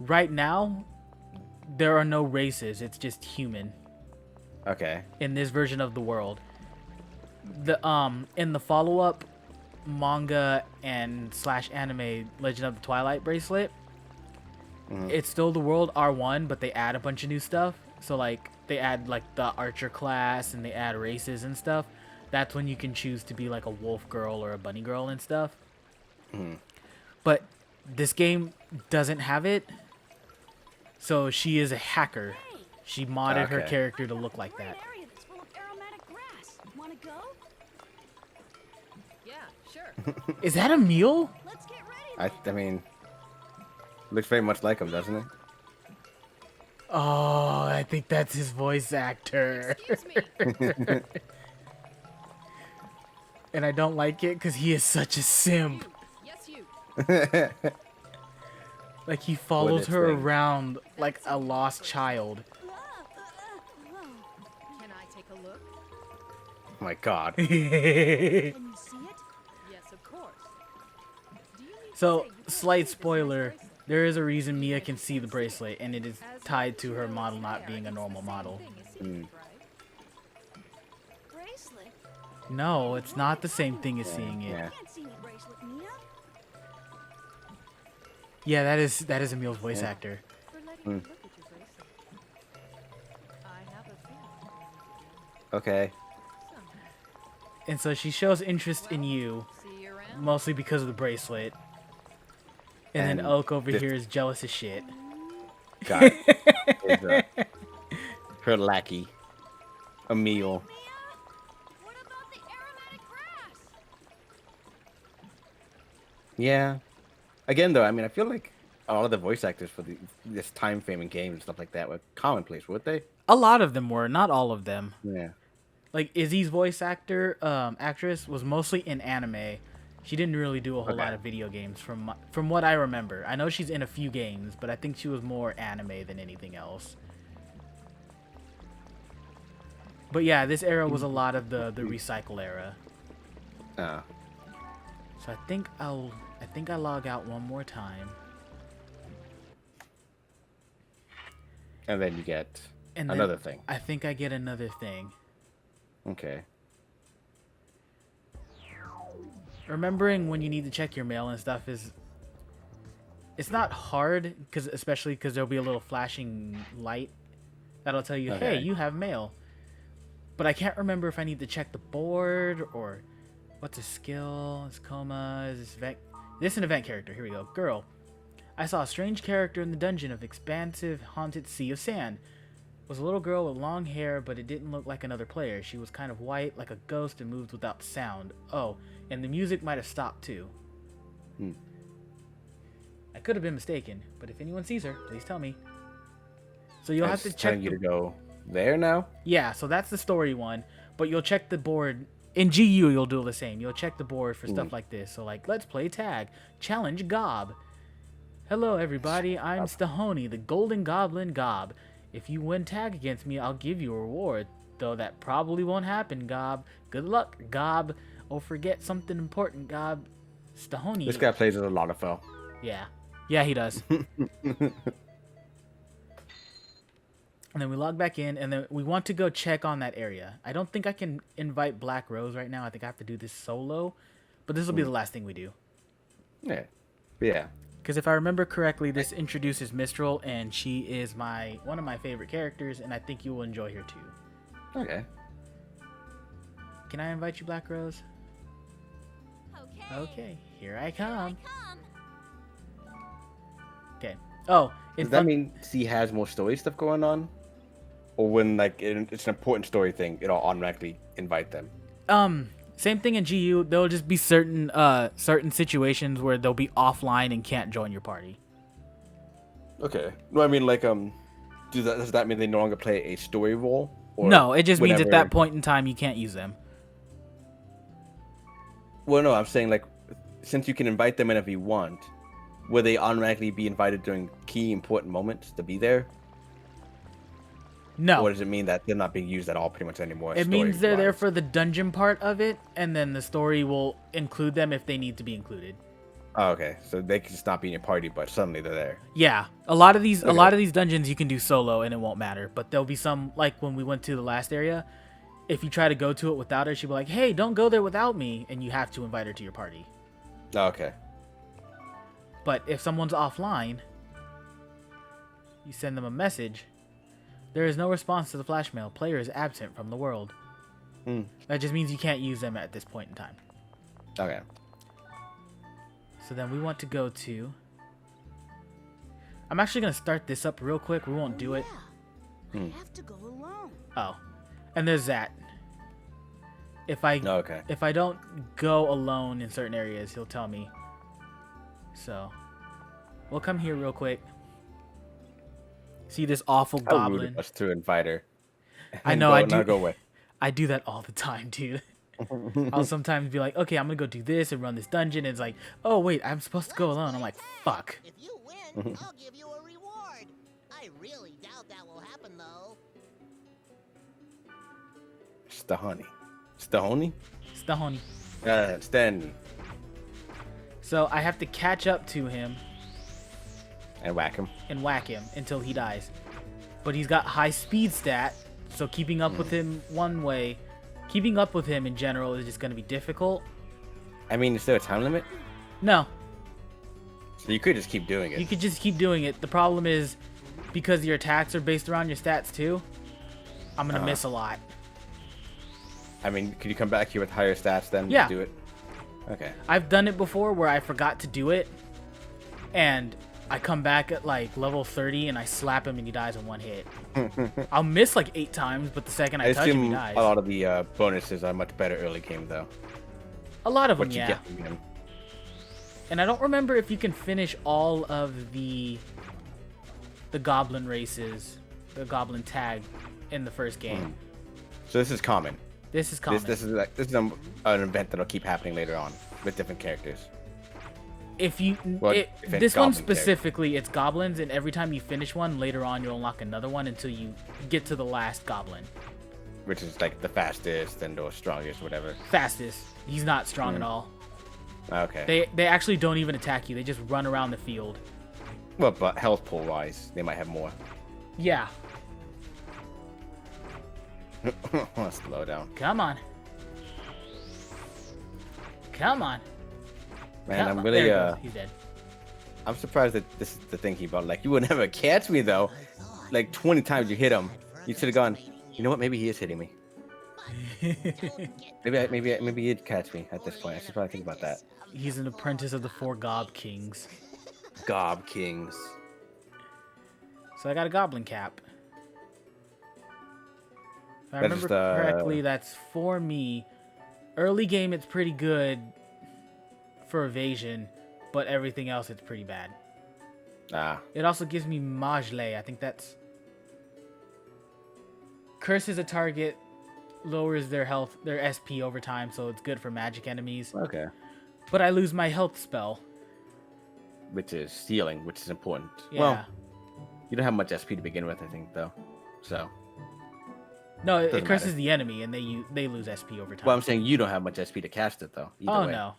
right now, there are no races. It's just human. Okay. In this version of the world. In the follow-up manga and / anime Legend of the Twilight Bracelet, it's still the world R1, but they add a bunch of new stuff. So like they add like the archer class and they add races and stuff. That's when you can choose to be like a wolf girl or a bunny girl and stuff. But this game doesn't have it. So she is a hacker. She modded her character to look like that. Is that a mule? I mean, looks very much like him, doesn't it? Oh, I think that's his voice actor. And I don't like it because he is such a simp. Like he follows her around like a lost child. Can I take a look? Oh my god. Can you see it? Yes, of course. So, slight spoiler, there is a reason Mia can see the bracelet, and it is tied to her model not being a normal model. No, it's not the same thing as seeing it. Yeah, that is Emil's voice actor. Okay. And so she shows interest in you, mostly because of the bracelet. And then Oak over here is jealous as shit. God. Her lackey. Emil. Yeah. Again, though, I mean, I feel like all of the voice actors for this time frame in games and stuff like that were commonplace, weren't they? A lot of them were, not all of them. Yeah. Like Izzy's voice actress was mostly in anime. She didn't really do a whole lot of video games from what I remember. I know she's in a few games, but I think she was more anime than anything else. But yeah, this era was a lot of the recycle era. So I think I log out one more time. And then you get another thing. I think I get another thing. Okay. Remembering when you need to check your mail and stuff it's not hard, especially because there'll be a little flashing light that'll tell you, hey, you have mail. But I can't remember if I need to check the board or what's a skill. It's coma. Is this event? This is an event character. Here we go. Girl. I saw a strange character in the dungeon of expansive haunted sea of sand. It was a little girl with long hair, but it didn't look like another player. She was kind of white, like a ghost, and moved without sound. Oh, and the music might have stopped too. I could have been mistaken, but if anyone sees her, please tell me. So you'll have to check. Telling you to go there now? Yeah, so that's the story one, but you'll check the board. In GU, you'll do the same. You'll check the board for stuff like this. So like, let's play tag. Challenge Gob. Hello, everybody. I'm Stahoni, the Golden Goblin Gob. If you win tag against me, I'll give you a reward. Though that probably won't happen, Gob. Good luck, Gob. Oh, forget something important, Gob. Stahoni. This guy plays with a lot of fell. Yeah. Yeah, he does. And then we log back in, and then we want to go check on that area. I don't think I can invite Black Rose right now. I think I have to do this solo. But this will be the last thing we do. Yeah. Yeah. Because if I remember correctly, this introduces Mistral, and she is one of my favorite characters, and I think you will enjoy her too. Okay. Can I invite you, Black Rose? Okay, here I come. Okay. Oh, does that mean she has more story stuff going on? Or when like it's an important story thing, it'll automatically invite them? Same thing in GU. There'll just be certain situations where they'll be offline and can't join your party. Okay. No, I mean like does that mean they no longer play a story role? Or no, it just means at that point in time you can't use them. Well, no, I'm saying like since you can invite them whenever you want, will they automatically be invited during key important moments to be there? No. Or does it mean that they're not being used at all pretty much anymore? It means they're there for the dungeon part of it, and then the story will include them if they need to be included. Oh, okay. So they can just not be in your party, but suddenly they're there. Yeah, a lot of these Okay. dungeons you can do solo and it won't matter. But there'll be some, like when we went to the last area, if you try to go to it without her, she'll be like, "Hey, don't go there without me," and you have to invite her to your party. Oh, okay. But if someone's offline, you send them a message. There is no response to the flash mail. Player is absent from the world. That just means you can't use them at this point in time. Okay. So then we want to go to... I'm actually going to start this up real quick. We won't do it. I have to go alone. Oh. And there's that. If I Okay. if I don't go alone in certain areas, he'll tell me. So, we'll come here real quick. See this awful How rude goblin? of us to invite her. I know, Go, I do. now go away. I do that all the time, dude. I'll sometimes be like, okay, I'm gonna go do this and run this dungeon. And it's like, oh wait, I'm supposed to go alone. I'm like, fuck. If you win, I'll give you a reward. I really doubt that will happen, though. Stahoni. Stahoni? Stahoni. Stanley. So I have to catch up to him And whack him. and whack him until he dies. But he's got high speed stat, so keeping up with him keeping up with him in general is just gonna be difficult. I mean, is there a time limit? No, So you could just keep doing it. you could just keep doing it. The problem is, because your attacks are based around your stats too, I'm gonna miss a lot. I mean, could you come back here with higher stats then Yeah. to do it? Okay. I've done it before where I forgot to do it, and I come back at like level 30 and I slap him and he dies in one hit. I'll miss like 8 times, but the second I I touch him, he assume dies. a lot of the bonuses are much better early game, though. A lot of them, What you yeah. get from him. And I don't remember if you can finish all of the goblin races, the goblin tag in the first game. So this is common. This is common. This is an event that'll keep happening later on with different characters. If you Well, if it's this one goblin specifically, it's goblins, and every time you finish one, later on you'll unlock another one until you get to the last goblin. Which is like the fastest and or strongest, whatever. Fastest. He's not strong at all. Okay. They actually don't even attack you. They just run around the field. Well, but health pool wise, they might have more. Yeah. Slow down. Come on. Come on. Man, Come I'm on. really There he goes. He's dead. I'm surprised that this is the thing he bought. Like, you would never catch me though. Like 20 times you hit him. You should have gone, you know what, maybe he is hitting me. Maybe he'd catch me at this point. I should probably think about that. He's an apprentice of the 4 Gob Kings. Gob Kings. So I got a goblin cap. If I That's remember just, correctly, that's for me. Early game, it's pretty good for evasion, but everything else, it's pretty bad. Ah. It also gives me Majle. I think that's... Curses a target, lowers their health, their SP over time, so it's good for magic enemies. Okay. But I lose my health spell. Which is stealing, which is important. Yeah. Well, you don't have much SP to begin with, I think, though. So. No, it doesn't curses matter. the enemy, and they lose SP over time. Well, I'm saying you don't have much SP to cast it, though. Either way. No.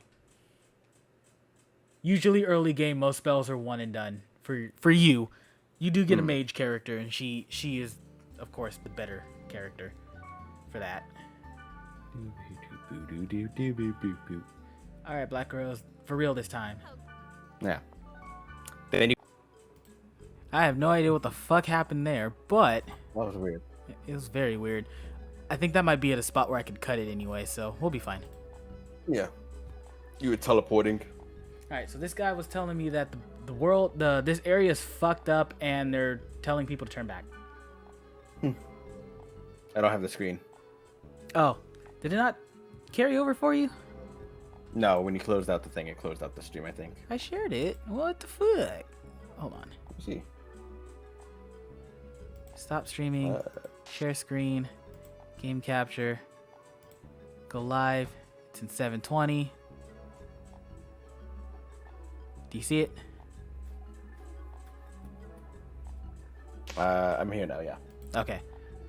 Usually early game, most spells are one and done. For you, you do get a mage character, and she is, of course, the better character for that. All right, Black Girls, for real this time. Yeah. Then you. I have no idea what the fuck happened there, but That was weird. it was very weird. I think that might be at a spot where I could cut it anyway, so we'll be fine. Yeah. You were teleporting. All right, so this guy was telling me that this area is fucked up, and they're telling people to turn back. I don't have the screen. Oh, did it not carry over for you? No, when you closed out the thing, it closed out the stream, I think. I shared it. What the fuck? Hold on. Let's see. Stop streaming. Share screen. Game capture. Go live. It's in 720. Do you see it? I'm here now, yeah. Okay.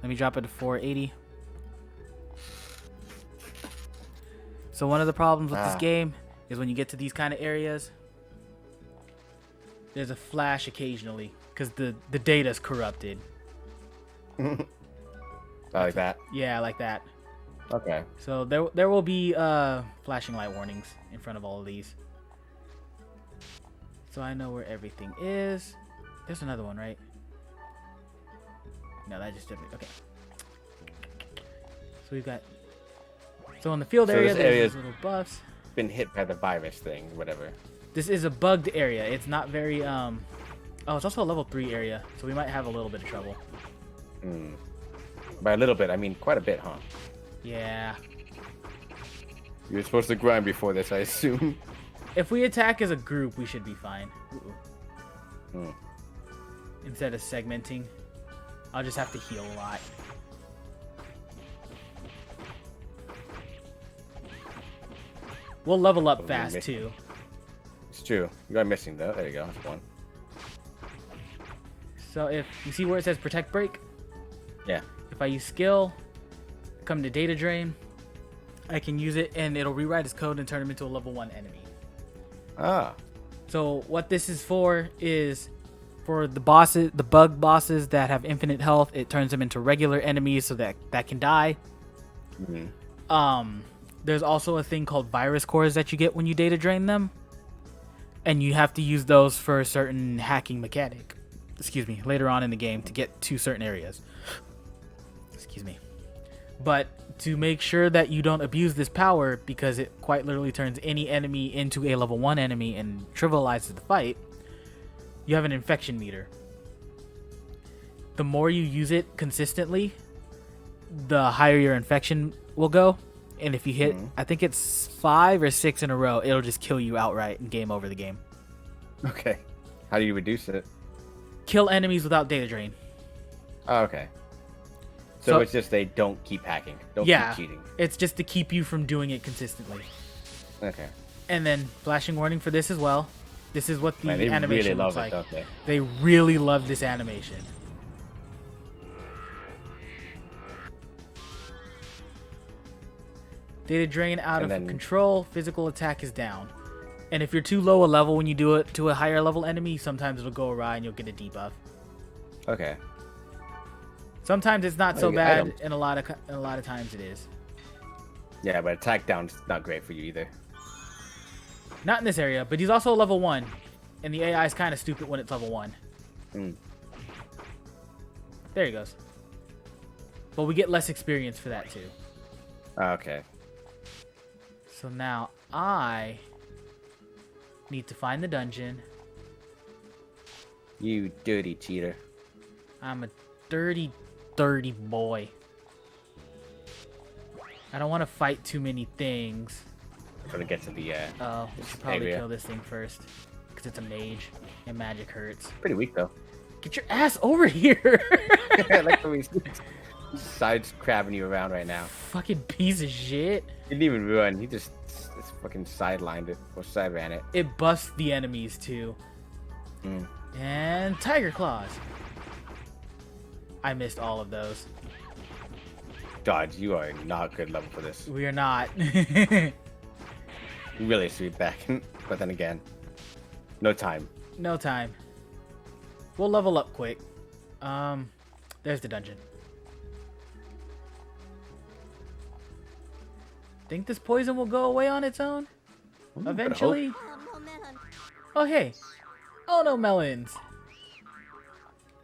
Let me drop it to 480. So one of the problems with this game is when you get to these kind of areas, There's a flash occasionally because the data's corrupted. Like that. Yeah, like that. Okay. So there will be flashing light warnings in front of all of these. So I know where everything is. There's another one, right? No, that just didn't. Okay. So we've got. So in the field area, this there's area's these little buffs. been hit by the virus thing, whatever. This is a bugged area. It's not very Oh, it's also a level 3 area, so we might have a little bit of trouble. Hmm. By a little bit, I mean quite a bit, huh? Yeah. You were supposed to grind before this, I assume. If we attack as a group, we should be fine. Hmm. Instead of segmenting, I'll just have to heal a lot. We'll level up fast too. It's true. You got missing though. There you go. That's one. So if you see where it says protect break, Yeah. if I use skill, come to data drain, I can use it and it'll rewrite his code and turn him into a level 1 enemy. Ah. So what this is for is for the bosses, the bug bosses that have infinite health, it turns them into regular enemies so that can die. Mm-hmm. There's also a thing called virus cores that you get when you data drain them. And you have to use those for a certain hacking mechanic. Excuse me, later on in the game to get to certain areas. Excuse me. But to make sure that you don't abuse this power, because it quite literally turns any enemy into a level 1 enemy and trivializes the fight, you have an infection meter. The more you use it consistently, the higher your infection will go. And if you hit, I think it's 5 or 6 in a row, it'll just kill you outright and game over the game. Okay. How do you reduce it? Kill enemies without data drain. Oh, okay. So, So- it's just they don't keep hacking. Don't Yeah, keep cheating. it's just to keep you from doing it consistently. Okay. And then flashing warning for this as well. This is what the Man, they animation really looks love it, like. don't they? They really love this animation. Data drain out And of then- control. Physical attack is down. And if you're too low a level when you do it to a higher level enemy, sometimes it'll go awry and you'll get a debuff. Okay. Sometimes it's not so Okay, bad, items. and a lot of times it is. Yeah, but attack down's not great for you either. Not in this area, but he's also level 1, and the AI is kind of stupid when it's level 1. Mm. There he goes. But we get less experience for that too. Okay. So now I need to find the dungeon. You dirty cheater. I'm a dirty, dirty boy. I don't want to fight too many things. Trying to get to the Oh, we should probably area. kill this thing first. Because it's a mage, and magic hurts. Pretty weak though. Get your ass over here! I like the way he's sides crabbing you around right now. Fucking piece of shit. He didn't even run. He just fucking sidelined it or side ran it. It busts the enemies too. Mm. And tiger claws. I missed all of those. Dodge, you are not good level for this. We are not. Really sweet back, but then again, no time. No time. We'll level up quick. There's the dungeon. Think this poison will go away on its own? Eventually? Oh, man. Oh, hey. Oh, no melons.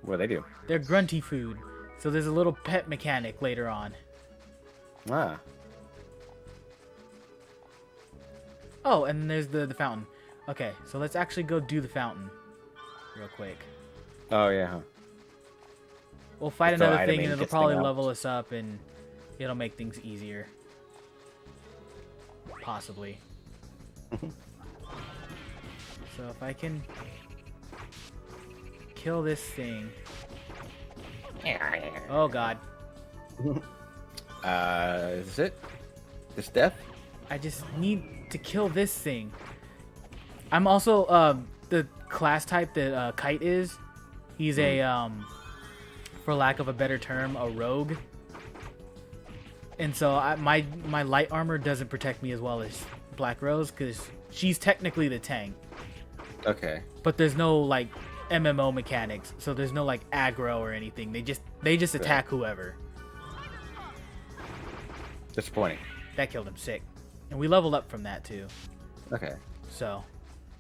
What do they do? They're grunty food. So there's a little pet mechanic later on. Ah, Oh, and there's the fountain. Okay, so let's actually go do the fountain real quick. oh yeah. Huh. We'll fight So another item thing and aid it'll gets probably thing out. level us up and it'll make things easier. Possibly. So if I can kill this thing. Oh god. Is it? This death? I just need to kill this thing. I'm also the class type that Kite is. He's a for lack of a better term, a rogue. And so my light armor doesn't protect me as well as Black Rose because she's technically the tank. Okay. But there's no like MMO mechanics, so there's no like aggro or anything. They just attack whoever. Disappointing. That killed him sick, and we leveled up from that too. Okay. So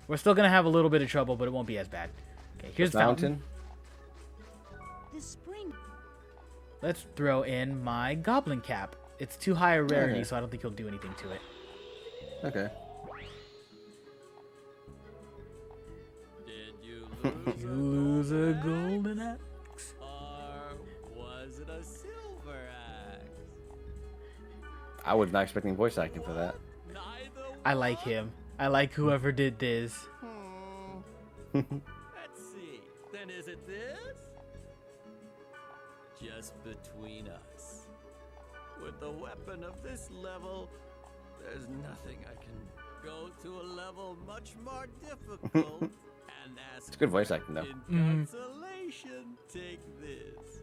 we're still gonna have a little bit of trouble, but it won't be as bad. Okay, here's the fountain. This spring. Let's throw in my goblin cap. It's too high a rarity, so I don't think he'll do anything to it. Okay. Did you You lose a golden axe. or was it a silver axe? I was not expecting voice acting for that. Neither. I like him. I like whoever did this. Let's see. Then is it this? Just between us. With a weapon of this level, there's nothing I can go to a level much more difficult and ask. It's good voice acting though. In consolation, take this.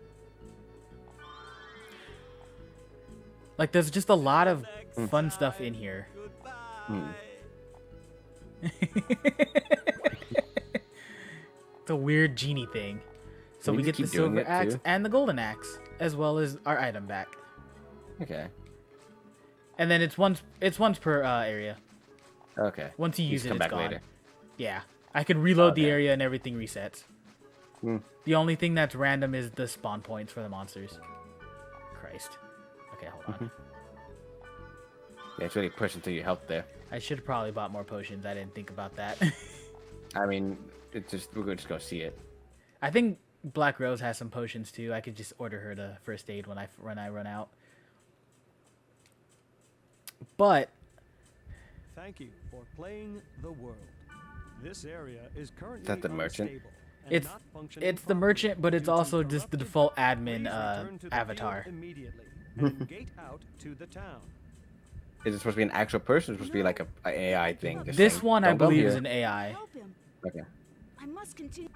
Like, there's just a lot of fun stuff in here. Goodbye. It's a weird genie thing. So We we just get the keep doing silver it, axe too? and the golden axe, as well as our item back. Okay. And then it's once per area. Okay. Once you You use just it, come it's back gone. later. Yeah, I can reload the Okay. area and everything resets. The only thing that's random is the spawn points for the monsters. Christ. Okay, hold on. Yeah, it's really pushing through your health there. I should have probably bought more potions. I didn't think about that. I mean, it's just we're just gonna see it. I think Black Rose has some potions too. I could just order her to first aid when I run out. But Thank you for playing the world. This area is currently that the merchant? unstable and it's not functioning the properly merchant, but it's due to also just the corrupted default data. admin Please return to the avatar. field immediately and gate out to the town. Is it supposed to be an actual person? Or supposed to be like a AI thing? just This saying, one I "Don't come believe is here." an AI. Help him. Okay. I must continue.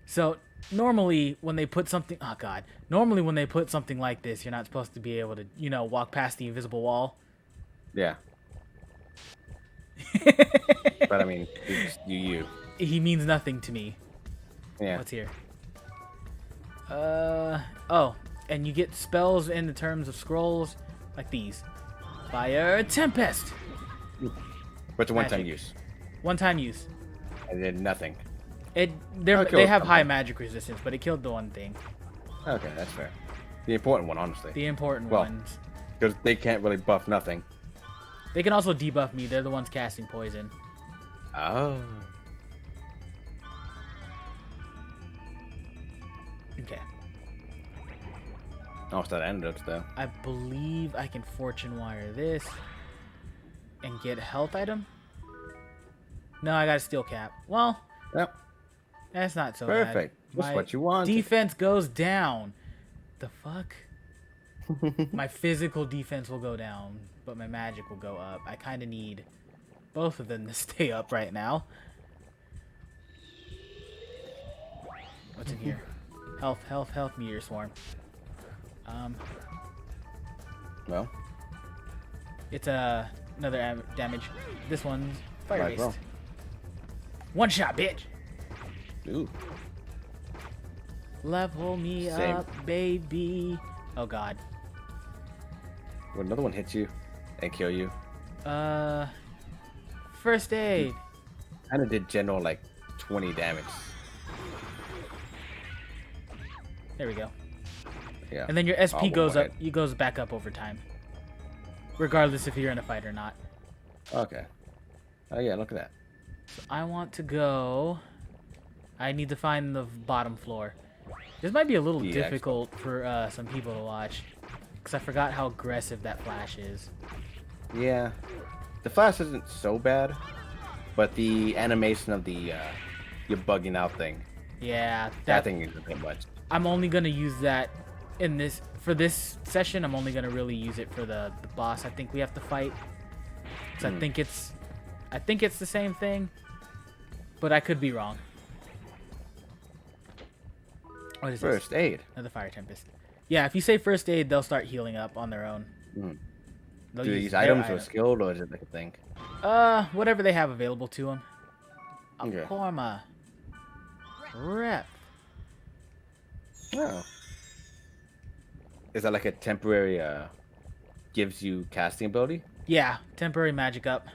So normally when they put something, oh god, normally when they put something like this, you're not supposed to be able to, walk past the invisible wall. Yeah. But I mean, it's you. He means nothing to me. Yeah. What's here? Oh, and you get spells in the terms of scrolls like these. Fire Tempest. But it's a one-time Magic. use. One-time use. I did nothing. They killed have high something. magic resistance, but it killed the one thing. Okay, that's fair. The important one, honestly. The important Well. ones. Because they can't really buff nothing. They can also debuff me. They're the ones casting poison. Oh. Okay. Oh, it's that antidotes though. I believe I can fortune wire this and get a health item. No, I got a steel cap. Well, Yep. that's not so bad. Perfect. That's My what you want. Defense goes down. The fuck? My physical defense will go down, but my magic will go up. I kind of need both of them to stay up right now. What's in here? Health, meteor swarm. Well, It's another damage. This one's fire Might as based. well. One shot, bitch. ooh. Level me Same. up, baby. Oh god. When another one hits you and kill you, First aid. kind of did general like 20 damage. There we go. Yeah. And then your SP Oh, goes go up. It goes back up over time, regardless if you're in a fight or not. Okay. Oh yeah, look at that. I want to go. I need to find the bottom floor. This might be a little Yeah, difficult for some people to watch, because I forgot how aggressive that flash is. Yeah. The flash isn't so bad, but the animation of the you bugging out thing, Yeah, that thing is a bit much. I'm only gonna use that in this session. I'm only gonna really use it for the boss I think we have to fight. 'Cause I think it's the same thing, but I could be wrong. What is this? First aid. Another fire tempest. Yeah, if you say first aid, they'll start healing up on their own. Mm. They'll Do use these their items or item- skilled or is it like a thing? Whatever they have available to them. Okay. Korma. Rep. Oh. Is that like a temporary gives you casting ability? Yeah, temporary magic up.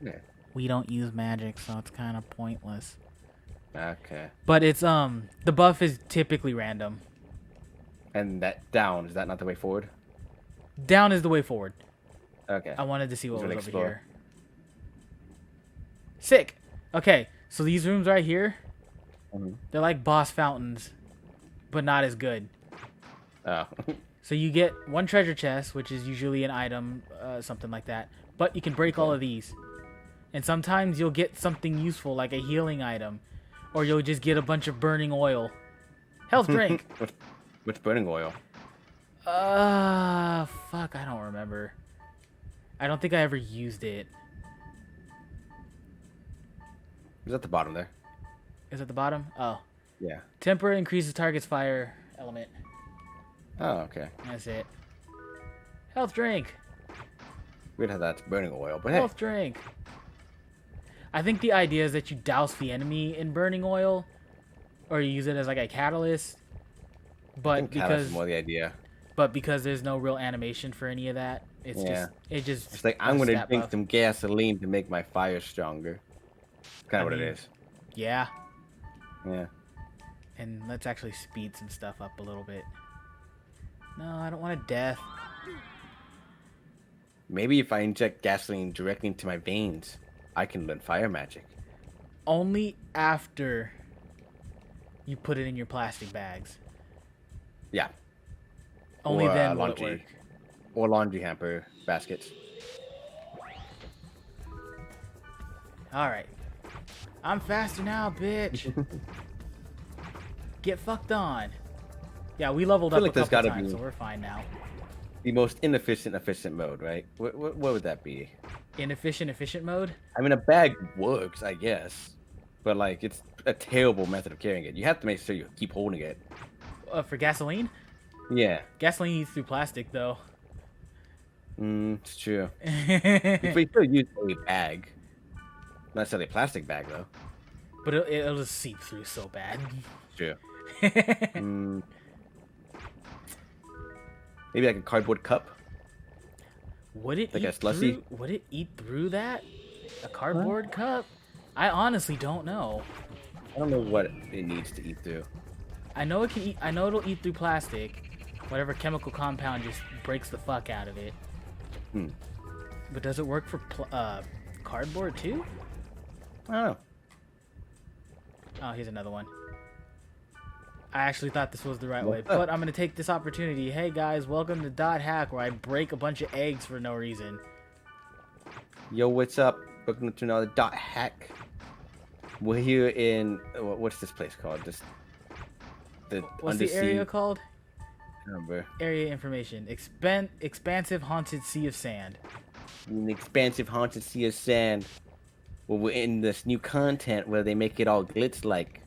Yeah. We don't use magic, so it's kind of pointless. Okay. But it's the buff is typically random. And that down, is that not the way forward? Down is the way forward. Okay. I wanted to see what Just was wanna over explore. here. Sick. Okay, so these rooms right here, they're like boss fountains, but not as good. Oh. So you get one treasure chest, which is usually an item, something like that. But you can break all of these. And sometimes you'll get something useful, like a healing item. Or you'll just get a bunch of burning oil. Health drink. Which burning oil? Fuck, I don't remember. I don't think I ever used it. It's at the bottom there. Is it the bottom? Oh. Yeah. Temporary increases target's fire element. Oh, okay. That's it. Health drink. We'd have that's burning oil, but hey. Health drink. I think the idea is that you douse the enemy in burning oil, or you use it as like a catalyst. I But think catalyst because is more the idea. there's no real animation for any of that, it's Yeah. just It's like a I'm gonna stat drink buff. some gasoline to make my fire stronger. Kind of what mean- it is. Yeah, Yeah. and let's actually speed some stuff up a little bit. No, I don't want a death. Maybe if I inject gasoline directly into my veins, I can learn fire magic. Only after you put it in your plastic bags. Yeah. Only Or, then will it laundry. work. Or laundry hamper baskets. Alright. I'm faster now, bitch. Get fucked on. Yeah, we leveled I feel up like a there's couple gotta times, be- so we're fine now. The most efficient mode, right? What would that be? Inefficient, efficient mode? I mean, a bag works, I guess. But, like, it's a terrible method of carrying it. You have to make sure you keep holding it. For gasoline? Yeah. Gasoline eats through plastic, though. It's true. But you still use a bag. Not necessarily a plastic bag, though. But it'll just seep through so bad. True. Maybe like a cardboard cup. Would it Like a eat slushy? through? Would it eat through that? A cardboard cup? I honestly don't know. I don't know what it needs to eat through. I know it can eat. I know it'll eat through plastic. Whatever chemical compound just breaks the fuck out of it. But does it work for cardboard too? I don't know. Oh, here's another one. I actually thought this was the right way, What's up? but I'm gonna take this opportunity. Hey guys, welcome to Dot Hack, where I break a bunch of eggs for no reason. Yo, what's up? Welcome to another Dot Hack. We're here in what's this place called? Just the What's undersea. the area called? I don't remember. Area information. Expansive haunted sea of sand. An expansive haunted sea of sand. Well, we're in this new content where they make it all glitz like.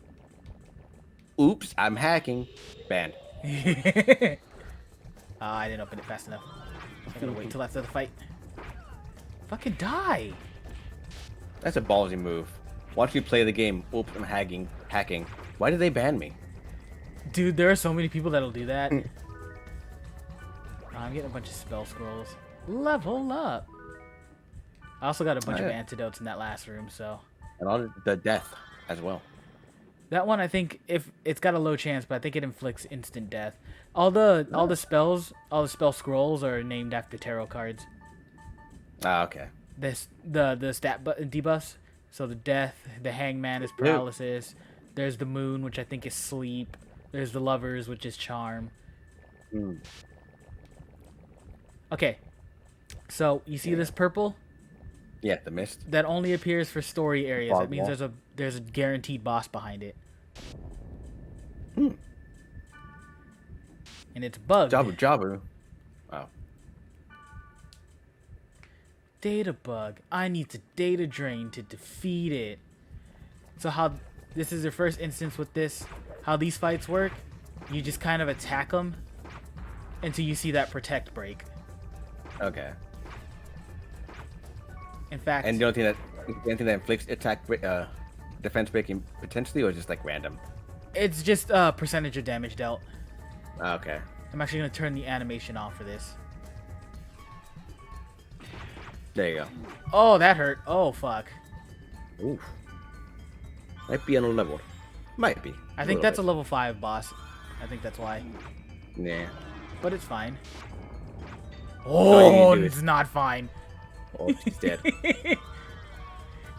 Oops, I'm hacking. Banned. I didn't open it fast enough. I gotta wait till after the fight. Fucking die! That's a ballsy move. Watch me play the game. Oops, I'm hacking. Why did they ban me? Dude, there are so many people that'll do that. I'm getting a bunch of spell scrolls. Level up! I also got a bunch of Alright. antidotes in that last room, so... And all the death as well. That one, I think, if it's got a low chance, but I think it inflicts instant death. All the spell scrolls are named after tarot cards. Ah, okay. The stat debuffs. So the death, the hangman is paralysis. There's the moon, which I think is sleep. There's the lovers, which is charm. Okay. So you see this purple? Yeah, the mist. That only appears for story areas. Fog That means wall. there's a guaranteed boss behind it. And it's bugged. Jabu. Wow. Data bug. I need to data drain to defeat it. So how this is your first instance with this? How these fights work? You just kind of attack them until you see that protect break. Okay. In fact, And the only thing that inflicts defense breaking potentially, or just like random? It's just percentage of damage dealt. Okay. I'm actually gonna turn the animation off for this. There you go. Oh, that hurt. Oh, fuck. Oof. Might be unleveled. Might be. I think that's a level 5 boss. I think that's why. Nah. But it's fine. all you Oh, can do it's not fine. Oh, she's dead.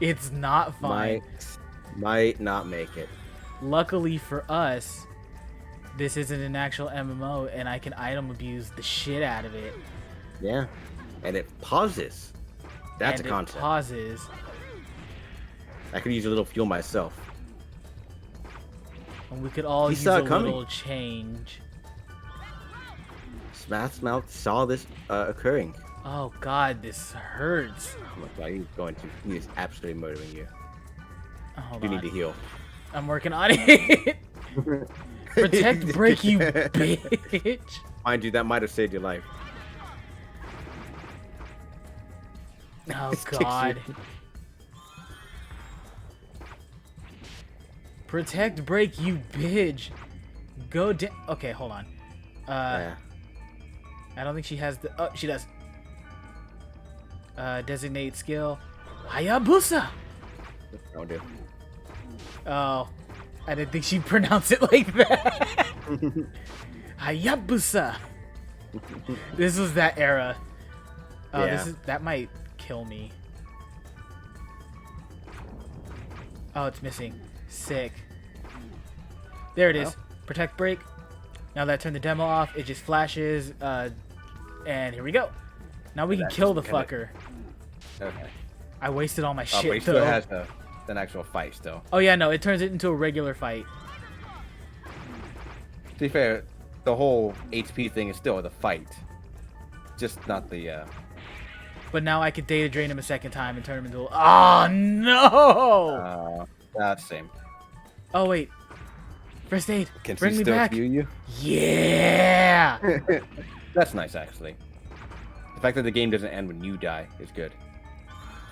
It's not fine. Might not make it. Luckily for us, this isn't an actual MMO, and I can item abuse the shit out of it. Yeah. And it pauses. That's And a concept. It pauses. I could use a little fuel myself. And we could all He use saw a it coming. little change. Smash Mouth saw this occurring. Oh god, this hurts. Oh my god, he's going to. He is absolutely murdering you. Oh, hold You on. need to heal. I'm working on it. Protect, break, you bitch. Mind you, that might have saved your life. Oh Sticks god. you. Protect, break, you bitch. Go down. Okay, hold on. Yeah. I don't think she has the. Oh, she does. Designate skill. Hayabusa. Don't do. Oh, I didn't think she'd pronounce it like that. Hayabusa. This was that era. Oh, Yeah. that might kill me. Oh, it's missing. Sick. There it is. Well. Protect break. Now that I turned the demo off, it just flashes. And here we go. Now we can That's kill the kinda- fucker. Okay. I wasted all my Oh, shit but he still though. has an actual fight still. Oh yeah, no, it turns it into a regular fight. To be fair, the whole HP thing is still the fight. Just not the, But now I could data drain him a second time and turn him into a... Oh no! that's the same. Oh wait. First aid. Can Bring she me still back. heal you? Yeah! That's nice, actually. The fact that the game doesn't end when you die is good.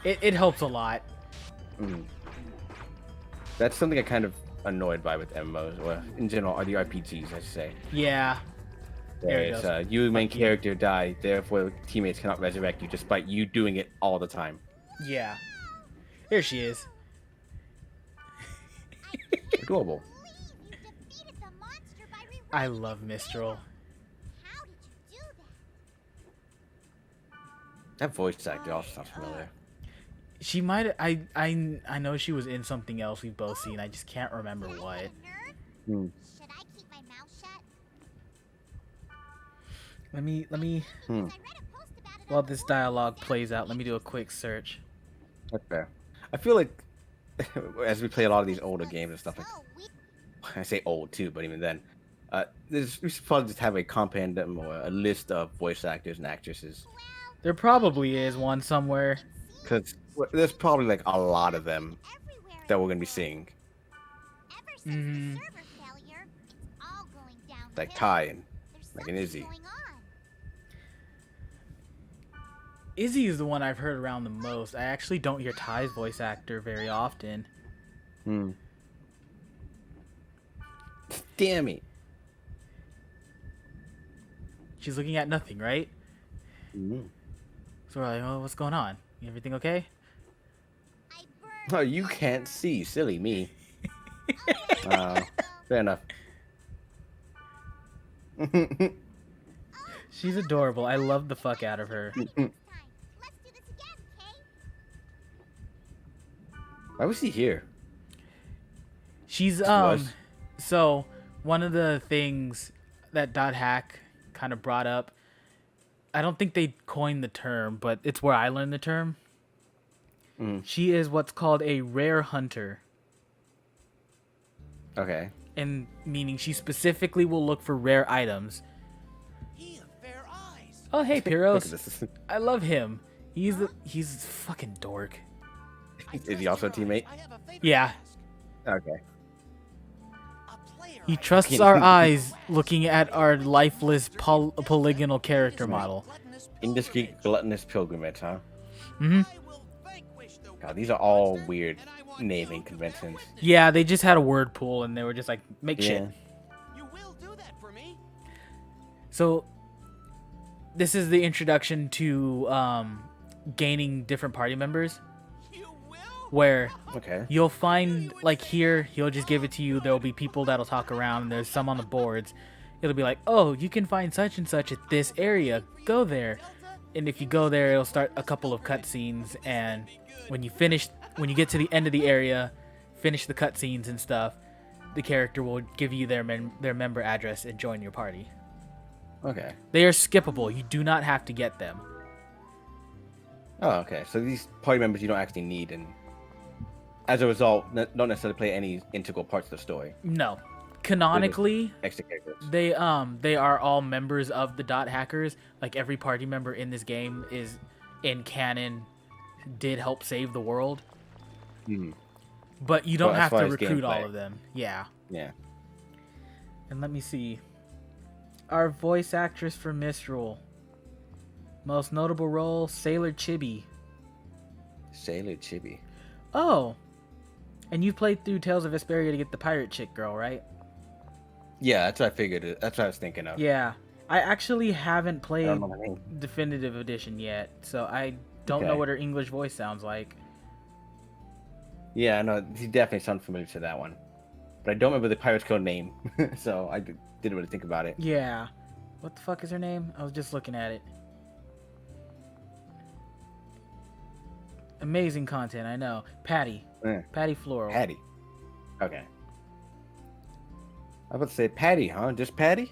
It helps a lot. That's something I'm kind of annoyed by with MMOs, or in general, or the RPGs, I should say. Yeah. There it It's, goes. you, main Fuck you. character, die, therefore teammates cannot resurrect you, despite you doing it all the time. Yeah. Here she is. Adorable. You defeated the monster by rewriting I love Mistral. How did you do that? That voice actor also sounds familiar. She might... I know she was in something else we've both seen. I just can't remember what. Nerd? Hmm. Should I keep my mouth shut? Let me... I read a post about it While on this the dialogue plays out, let me do a quick search. That's fair. I feel like, as we play a lot of these older games and stuff, like, So we I say old too, but even then, we should probably just have a compendium or a list of voice actors and actresses. There probably is one somewhere. Because there's probably like a lot of them everywhere. that we're going to be seeing. Ever since Mhm. the server failure, it's all going down. Like Kai and There's like an something Izzy. going on. Izzy is the one I've heard around the most. I actually don't hear Ty's voice actor very often. Hmm. Damn it. She's looking at nothing, right? Mm. So we're like, oh, what's going on? Everything okay? I burned Oh, you can't see, silly me. Fair enough. She's adorable. I love the fuck out of her. time. Let's do this again, Kay. Why was he here? She's was. so one of the things that Dot Hack kind of brought up, I don't think they coined the term, but it's where I learned the term. She is what's called a rare hunter, Okay. and meaning she specifically will look for rare items. He have fair eyes. Oh hey Look at Pyros, this. I love him. He's a fucking dork. Is he also a teammate? I have a favor Yeah. to ask. Okay. A player He I trusts our eyes looking at our lifeless polygonal character model. gluttonous Indiscreet gluttonous pilgrimage, huh? Mm-hmm. I will vanquish the God, these are all weird. and I naming conventions. Yeah, they just had a word pool and they were just like, make shit. Yeah. You will do that for me? So this is the introduction to gaining different party members, You will? where Okay. you'll find, like here, he'll just give it to you. There'll be people that'll talk around, and there's some on the boards. It'll be like, oh, you can find such and such at this area. Go there. And if you go there, it'll start a couple of cutscenes, and when you get to the end of the area, finish the cutscenes and stuff, the character will give you their member address and join your party. Okay. They are skippable. You do not have to get them. Oh, okay. So these party members you don't actually need, and as a result, don't necessarily play any integral parts of the story. No. Canonically, Extra characters. they are all members of the Dot Hackers. Like every party member in this game is in canon, did help save the world. Hmm. But you don't Well, as have far to as recruit all gameplay. of them. Yeah. Yeah. And let me see. Our voice actress for Mistral. Most notable role, Sailor Chibi. Sailor Chibi. Oh. And you played through Tales of Vesperia to get the pirate chick girl, right? Yeah, that's what I figured. That's what I was thinking of. Yeah. I actually haven't I played don't know her name. Definitive Edition yet, so I don't know Okay. what her English voice sounds like. Yeah, no, he definitely sounds familiar to that one, but I don't remember the pirate's code name, so I didn't really think about it. Yeah. What the fuck is her name? I was just looking at it. Amazing content, I know. Patty. Eh, Patty Floral. Patty. Okay. I was about to say Patty, huh? Just Patty?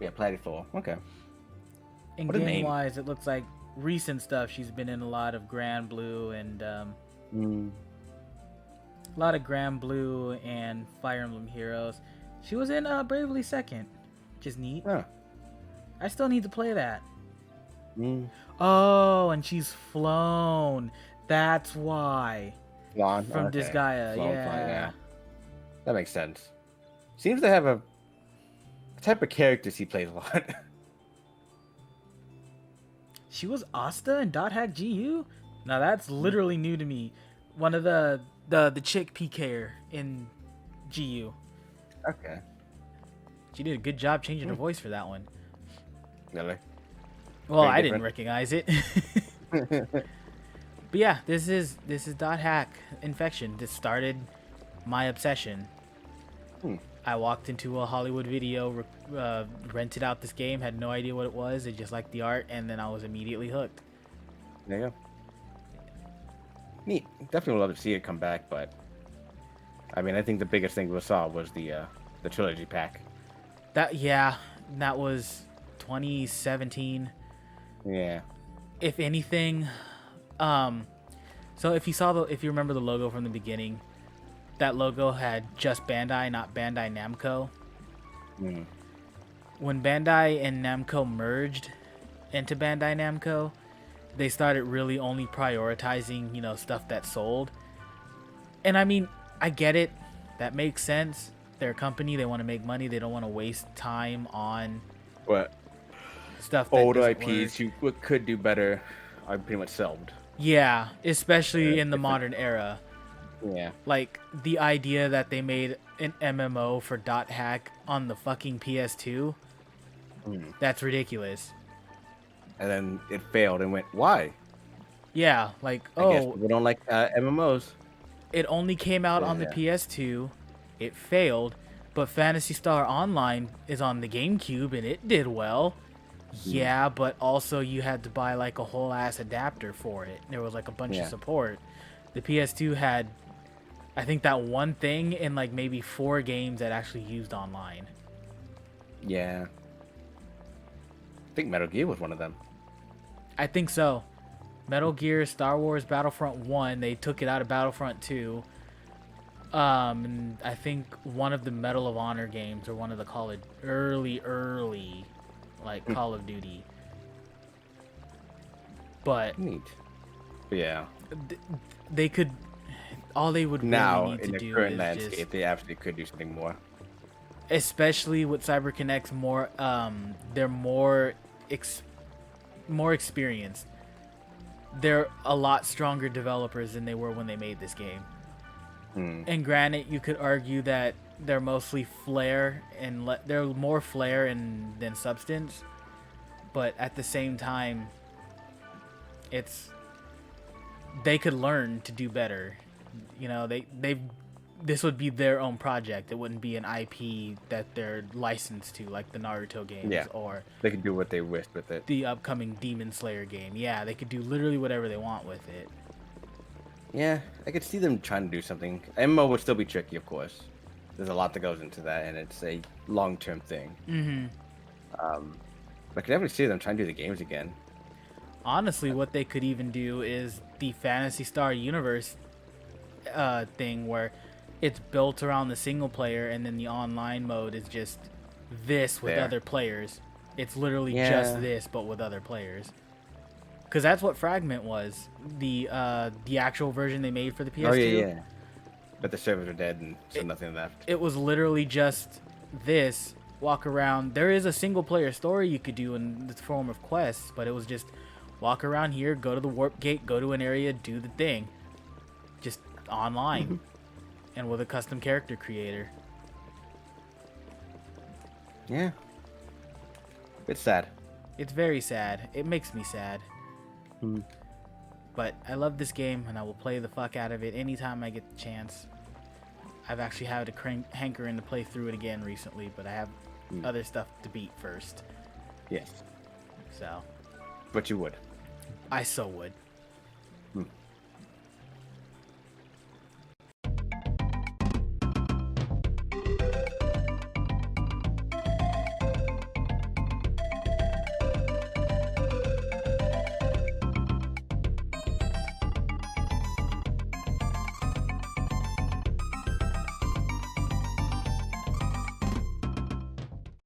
Yeah, Patty Full. Okay. And What a name. game-wise, it looks like recent stuff. She's been in a lot of Grand Blue and a lot of Grand Blue and Fire Emblem Heroes. She was in Bravely Second, which is neat. Huh. I still need to play that. Mm. Oh, and she's flown. That's why. Blonde. From okay. Disgaea, Blonde, yeah. blonde, yeah. That makes sense. Seems to have a type of characters he plays a lot. She was Asta in Dot Hack GU? Now that's literally new to me. One of the chick PKer in GU. Okay. She did a good job changing her voice for that one. Really? Well, Very I didn't different. recognize it. But yeah, this is Dot Hack Infection. This started my obsession. I walked into a Hollywood video, rented out this game, had no idea what it was. I just liked the art, and then I was immediately hooked. There you go. Neat. Definitely would love to see it come back, but I mean, I think the biggest thing we saw was the trilogy pack. That was 2017. Yeah. If anything, so if you remember the logo from the beginning, that logo had just Bandai, not Bandai Namco. Mm. When Bandai and Namco merged into Bandai Namco, they started really only prioritizing, stuff that sold. And I mean, I get it. That makes sense. They're a company. They want to make money. They don't want to waste time on But stuff that old doesn't IPs work. who could do better are pretty much sold. Yeah, especially Yeah, in the different. modern era. Yeah. Like, the idea that they made an MMO for Dot Hack on the fucking PS2, that's ridiculous. And then it failed and went, why? Yeah, like, I guess oh, people don't like MMOs. it only came out on the Yeah. PS2, it failed, but Phantasy Star Online is on the GameCube and it did well. Yeah, but also you had to buy like a whole ass adapter for it. There was like a bunch Yeah. of support. The PS2 had, I think, that one thing in like maybe 4 games that actually used online. Yeah. I think Metal Gear was one of them. I think so. Metal Gear, Star Wars Battlefront 1, they took it out of Battlefront 2. And I think one of the Medal of Honor games, or one of the early like Call of Duty. But Neat. But yeah. they could, all they would really Now, need in to the do current is landscape, just, they absolutely could do something more. especially with CyberConnect's more, they're more experienced. They're a lot stronger developers than they were when they made this game. And granted, you could argue that they're mostly flair and they're more flair than substance, but at the same time, they could learn to do better. You know, this would be their own project. It wouldn't be an IP that they're licensed to, like the Naruto games or they can do what they wish with it. the upcoming Demon Slayer game. Yeah, they could do literally whatever they want with it. Yeah, I could see them trying to do something. MMO would still be tricky, of course. There's a lot that goes into that, and it's a long-term thing. I could definitely see them trying to do the games again. Honestly, what they could even do is the Phantasy Star Universe thing, where it's built around the single player, and then the online mode is just this with other players. It's literally just this, but with other players. Because that's what Fragment was. The actual version they made for the PS2. Oh, yeah. But the servers are dead, and so nothing left. It was literally just this, walk around. There is a single player story you could do in the form of quests, but it was just walk around here, go to the warp gate, go to an area, do the thing. Just online. And with a custom character creator. Yeah. It's sad. It's very sad. It makes me sad. But I love this game, and I will play the fuck out of it anytime I get the chance. I've actually had a hankering to play through it again recently, but I have other stuff to beat first. Yes. So. But you would. I so would.